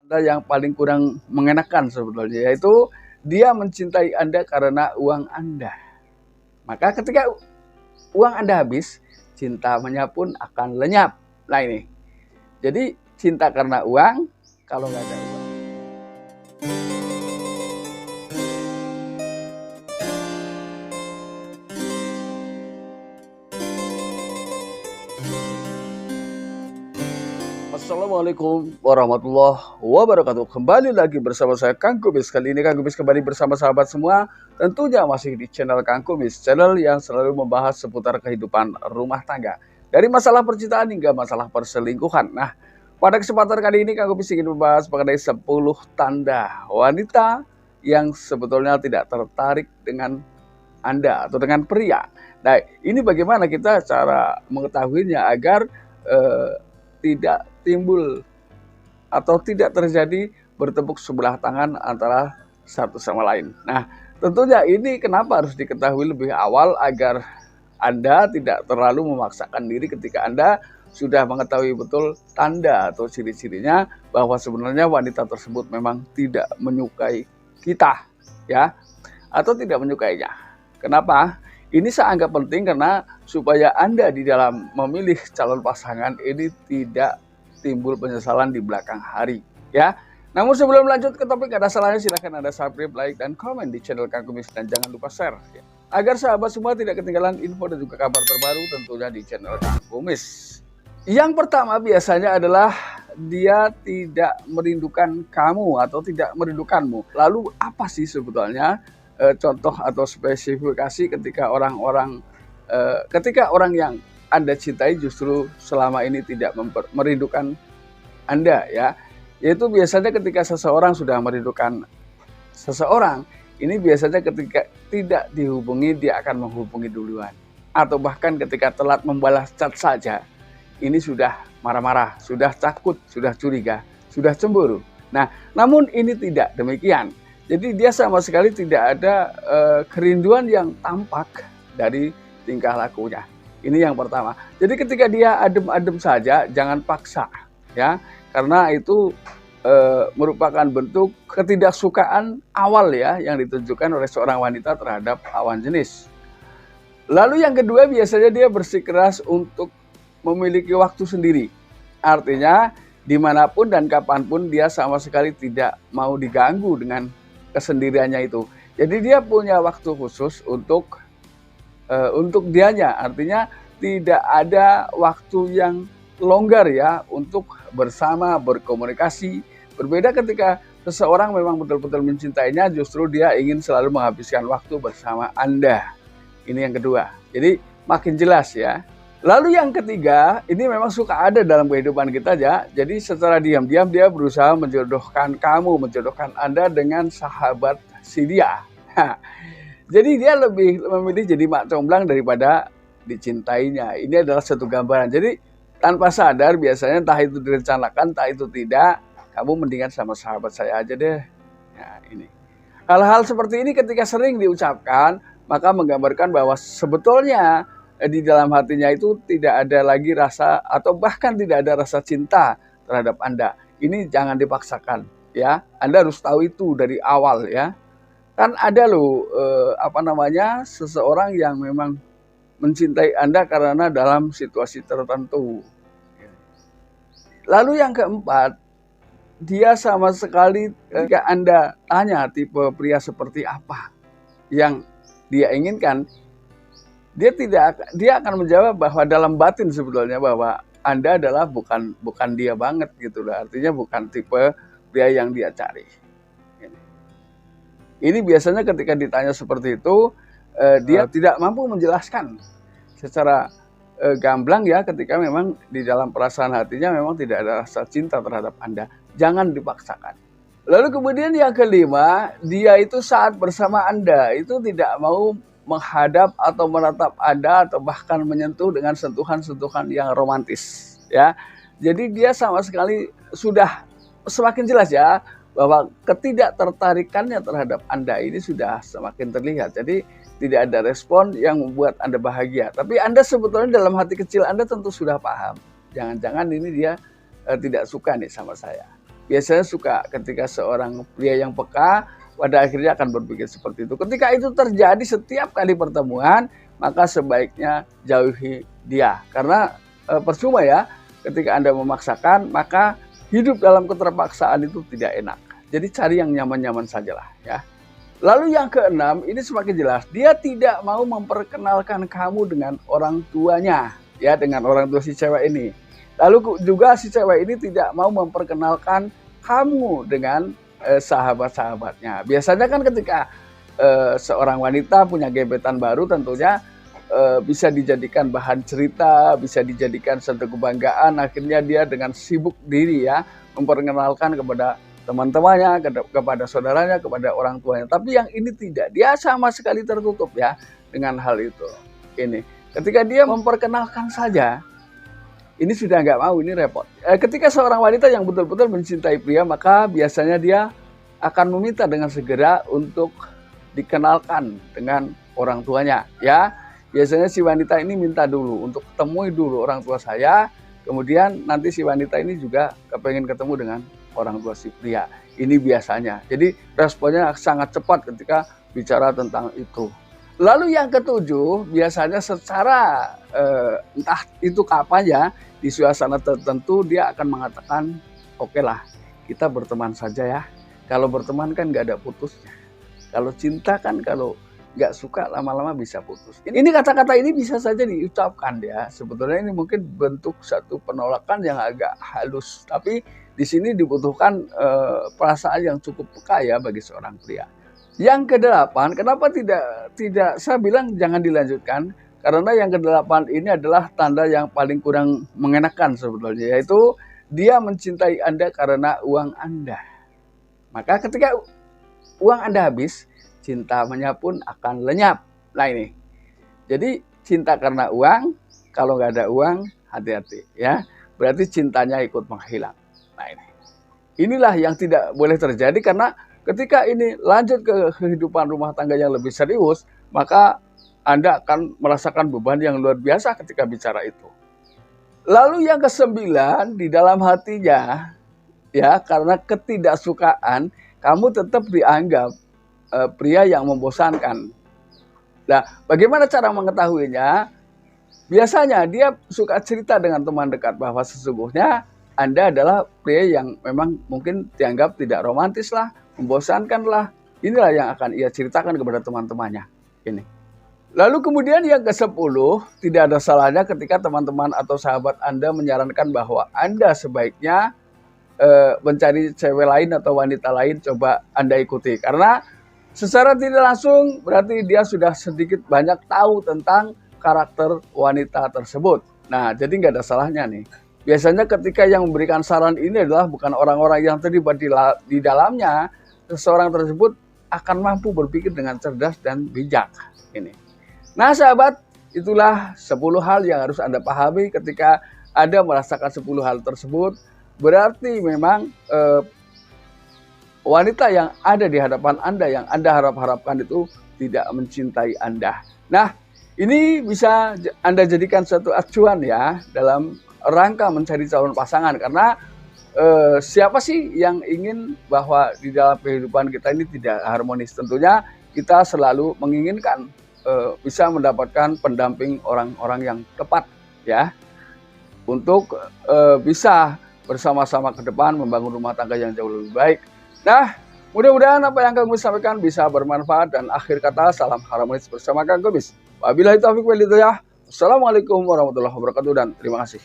Ada yang paling kurang mengenakan sebetulnya, yaitu dia mencintai Anda karena uang Anda. Maka ketika uang Anda habis, cintanya pun akan lenyap. Nah ini, jadi cinta karena uang, kalau nggak ada uang. Assalamualaikum warahmatullahi wabarakatuh. Kembali lagi bersama saya Kang Kumis. Kali ini Kang Kumis kembali bersama sahabat semua. Tentunya masih di channel Kang Kumis, channel yang selalu membahas seputar kehidupan rumah tangga, dari masalah percintaan hingga masalah perselingkuhan. Nah, pada kesempatan kali ini Kang Kumis ingin membahas mengenai 10 tanda wanita yang sebetulnya tidak tertarik dengan Anda atau dengan pria. Nah, ini bagaimana kita cara mengetahuinya agar tidak timbul atau tidak terjadi bertepuk sebelah tangan antara satu sama lain. Nah, tentunya ini kenapa harus diketahui lebih awal agar Anda tidak terlalu memaksakan diri ketika Anda sudah mengetahui betul tanda atau ciri-cirinya bahwa sebenarnya wanita tersebut memang tidak menyukai kita, ya, atau tidak menyukainya. Kenapa? Ini saya anggap penting karena supaya Anda di dalam memilih calon pasangan ini tidak timbul penyesalan di belakang hari, ya. Namun sebelum lanjut ke topik, ada salahnya silahkan Anda subscribe, like, dan komen di channel Kang Kumis, dan jangan lupa share, ya, agar sahabat semua tidak ketinggalan info dan juga kabar terbaru tentunya di channel Kang Kumis. Yang pertama biasanya adalah dia tidak merindukan kamu atau tidak merindukanmu. Lalu apa sih sebetulnya contoh atau spesifikasi ketika ketika orang yang Anda cintai justru selama ini tidak merindukan Anda, ya, yaitu biasanya ketika seseorang sudah merindukan seseorang, ini biasanya ketika tidak dihubungi dia akan menghubungi duluan, atau bahkan ketika telat membalas chat saja ini sudah marah-marah, sudah takut, sudah curiga, sudah cemburu. Nah, namun ini tidak demikian. Jadi dia sama sekali tidak ada kerinduan yang tampak dari tingkah lakunya. Ini yang pertama. Jadi ketika dia adem-adem saja, jangan paksa, ya, karena itu merupakan bentuk ketidaksukaan awal, ya, yang ditunjukkan oleh seorang wanita terhadap lawan jenis. Lalu yang kedua biasanya dia bersikeras untuk memiliki waktu sendiri. Artinya dimanapun dan kapanpun dia sama sekali tidak mau diganggu dengan kesendiriannya itu. Jadi dia punya waktu khusus untuk dianya. Artinya tidak ada waktu yang longgar, ya, untuk bersama berkomunikasi. Berbeda ketika seseorang memang betul-betul mencintainya, justru dia ingin selalu menghabiskan waktu bersama Anda. Ini yang kedua. Jadi makin jelas, ya. Lalu yang ketiga, ini memang suka ada dalam kehidupan kita, ya. Jadi secara diam-diam dia berusaha menjodohkan kamu, menjodohkan Anda dengan sahabat si dia. Jadi dia lebih memilih jadi mak comblang daripada dicintainya. Ini adalah satu gambaran. Jadi tanpa sadar biasanya entah itu direncanakan, entah itu tidak, kamu mendingan sama sahabat saya aja deh. Nah, ini. Hal-hal seperti ini ketika sering diucapkan, maka menggambarkan bahwa sebetulnya di dalam hatinya itu tidak ada lagi rasa atau bahkan tidak ada rasa cinta terhadap Anda. Ini jangan dipaksakan, ya. Anda harus tahu itu dari awal, ya. Kan ada loh seseorang yang memang mencintai Anda karena dalam situasi tertentu. Lalu yang keempat, dia sama sekali ketika Anda tanya tipe pria seperti apa yang dia inginkan, dia akan menjawab bahwa dalam batin sebetulnya bahwa Anda adalah bukan dia banget gitu loh. Artinya bukan tipe pria yang dia cari. Ini biasanya ketika ditanya seperti itu, dia tidak mampu menjelaskan secara gamblang, ya, ketika memang di dalam perasaan hatinya memang tidak ada rasa cinta terhadap Anda. Jangan dipaksakan. Lalu kemudian yang kelima, dia itu saat bersama Anda itu tidak mau menghadap atau menatap Anda atau bahkan menyentuh dengan sentuhan-sentuhan yang romantis, ya. Jadi dia sama sekali sudah semakin jelas, ya, bahwa ketidaktertarikannya terhadap Anda ini sudah semakin terlihat. Jadi tidak ada respon yang membuat Anda bahagia. Tapi Anda sebetulnya dalam hati kecil Anda tentu sudah paham. Jangan-jangan ini dia tidak suka nih sama saya. biasanya suka ketika seorang pria yang peka pada akhirnya akan berpikir seperti itu. Ketika itu terjadi setiap kali pertemuan, maka sebaiknya jauhi dia. Karena percuma ya, ketika Anda memaksakan, maka hidup dalam keterpaksaan itu tidak enak. Jadi cari yang nyaman-nyaman sajalah ya. Lalu yang keenam, ini semakin jelas. Dia tidak mau memperkenalkan kamu dengan orang tuanya, ya, dengan orang tua si cewek ini. Lalu juga si cewek ini tidak mau memperkenalkan kamu dengan sahabat-sahabatnya. Biasanya kan ketika seorang wanita punya gebetan baru, tentunya bisa dijadikan bahan cerita, bisa dijadikan satu kebanggaan. Akhirnya dia dengan sibuk diri ya memperkenalkan kepada teman-temannya, kepada saudaranya, kepada orang tuanya. Tapi yang ini tidak, dia sama sekali tertutup ya dengan hal itu. Ini ketika dia memperkenalkan saja, ini sudah nggak mau, ini repot. Ketika seorang wanita yang betul-betul mencintai pria, maka biasanya dia akan meminta dengan segera untuk dikenalkan dengan orang tuanya. Ya, biasanya si wanita ini minta dulu untuk temui dulu orang tua saya, kemudian nanti si wanita ini juga kepengen ketemu dengan orang tua si pria. Ini biasanya. Jadi responnya sangat cepat ketika bicara tentang itu. Lalu yang ketujuh, biasanya secara entah itu kapan ya, di suasana tertentu dia akan mengatakan, oke lah, kita berteman saja ya. Kalau berteman kan nggak ada putusnya. Kalau cinta kan kalau nggak suka lama-lama bisa putus. Ini kata-kata ini bisa saja diucapkan ya. Sebetulnya ini mungkin bentuk satu penolakan yang agak halus. Tapi di sini dibutuhkan perasaan yang cukup peka ya bagi seorang pria. Yang kedelapan, kenapa tidak saya bilang jangan dilanjutkan? Karena yang kedelapan ini adalah tanda yang paling kurang mengenakan sebetulnya, yaitu dia mencintai Anda karena uang Anda. Maka ketika uang Anda habis, cintanya pun akan lenyap. Nah ini, jadi cinta karena uang, kalau nggak ada uang, hati-hati ya. Berarti cintanya ikut menghilang. Nah inilah yang tidak boleh terjadi, karena ketika ini lanjut ke kehidupan rumah tangga yang lebih serius, maka Anda akan merasakan beban yang luar biasa ketika bicara itu. Lalu yang kesembilan, di dalam hatinya, ya, karena ketidaksukaan, kamu tetap dianggap pria yang membosankan. Nah, bagaimana cara mengetahuinya? Biasanya dia suka cerita dengan teman dekat bahwa sesungguhnya Anda adalah pria yang memang mungkin dianggap tidak romantis lah, membosankan lah. Inilah yang akan ia ceritakan kepada teman-temannya. Ini. Lalu kemudian yang ke-10, tidak ada salahnya ketika teman-teman atau sahabat Anda menyarankan bahwa Anda sebaiknya mencari cewek lain atau wanita lain, coba Anda ikuti. Karena secara tidak langsung berarti dia sudah sedikit banyak tahu tentang karakter wanita tersebut. Nah, jadi nggak ada salahnya nih. Biasanya ketika yang memberikan saran ini adalah bukan orang-orang yang terlibat di dalamnya, seseorang tersebut akan mampu berpikir dengan cerdas dan bijak. Ini. Nah sahabat, itulah 10 hal yang harus Anda pahami ketika Anda merasakan 10 hal tersebut. Berarti memang wanita yang ada di hadapan Anda, yang Anda harapkan itu tidak mencintai Anda. Nah, ini bisa Anda jadikan satu acuan ya dalam rangka mencari calon pasangan. Karena siapa sih yang ingin bahwa di dalam kehidupan kita ini tidak harmonis? Tentunya kita selalu menginginkan bisa mendapatkan pendamping orang-orang yang tepat ya, untuk bisa bersama-sama ke depan membangun rumah tangga yang jauh lebih baik. Nah, mudah-mudahan apa yang kami sampaikan bisa bermanfaat, dan akhir kata salam harmonis bersama Kang Gobis. Wabillahi taufiq wal hidayah. Assalamualaikum warahmatullahi wabarakatuh dan terima kasih.